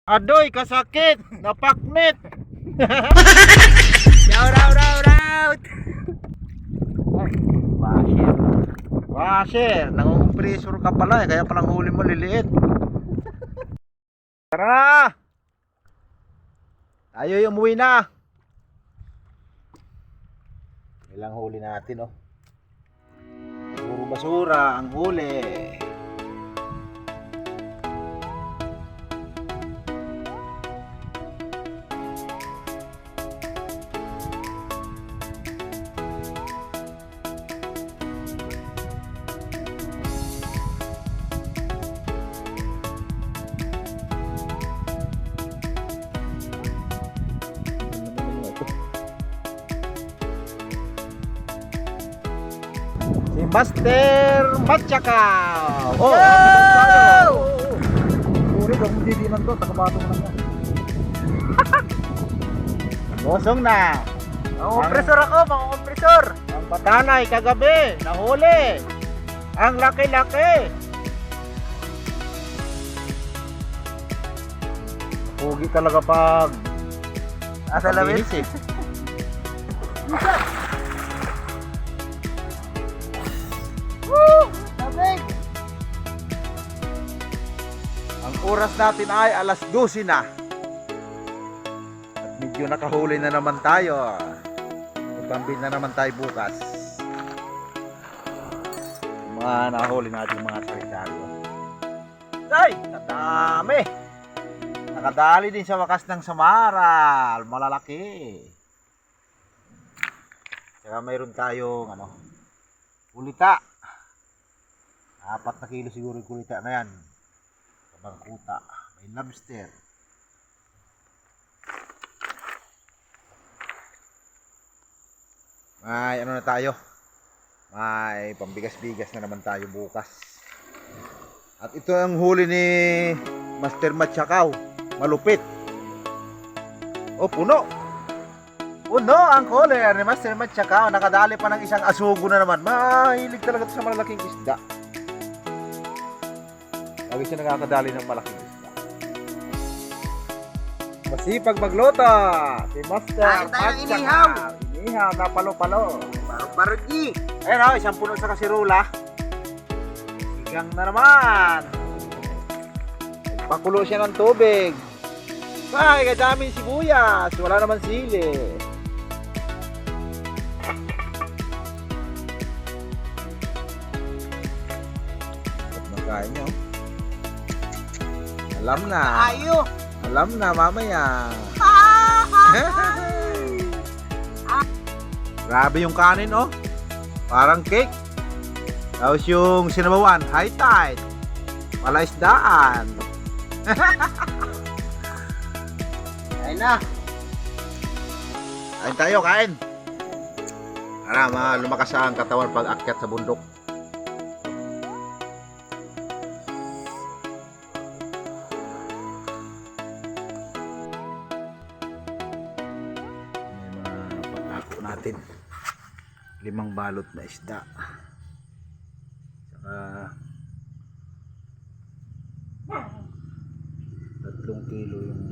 Adoy, kasakit! Napaknit! Raut. Washer. Washer. Nangungumpresor ka pala eh. Kaya palang huli mo liliit. Tara na! Tayo yung umuwi na. Ilang huli natin oh. Puro basura ang huli. Si Master Matchakaw. Oh, puri kang hindi lang to, takabatong lang yan. Gosong na. Kompresor ako, mga kompresor. Ang patanay kagabi, nahuli. Ang laki-laki. Pugi talaga pag Asa lawit? mabilis eh. Lamig. Ang oras natin ay alas 12 na. At medyo nakahuli na naman tayo. Magpambin na naman tayo bukas. Yung mga nahuli natin mga sari-sari. Ay, kadami. Nakadali din sa wakas ng samaral. Malalaki. Saka mayroon tayong kulita. 4 na kilo siguro yung kulita na yan. Bangkuta, may lobster. May ano na tayo? May pambigas-bigas na naman tayo bukas. At ito ang huli ni Master Matchakaw. Malupit. Oh, puno. Puno ang collar ni Master Matchakaw. Nakadali pa ng isang asugo na naman. Mahilig talaga ito sa malalaking isda. Lagi siya nakakadali ng malaking isda. Masipag magluto si Master Kain tayo ng inihaw. Inihaw na palo-palo. Paragi. Ayun o, isang puno sa kasirula. Sigang na naman. Pakulo siya ng tubig. Ay, kadaming sibuyas. Wala naman sili. Ba't magkain niyo? Alam na. Ayo. Alam na mamaya. Grabe yung kanin oh. Parang cake. Tapos yung sinabawan, high tide. Palaisdaan. Kain na. Kain tayo, kain. Para lumakas ang katawan pag akyat sa bundok. Natin 5 balot na isda, saka 3 kilo yung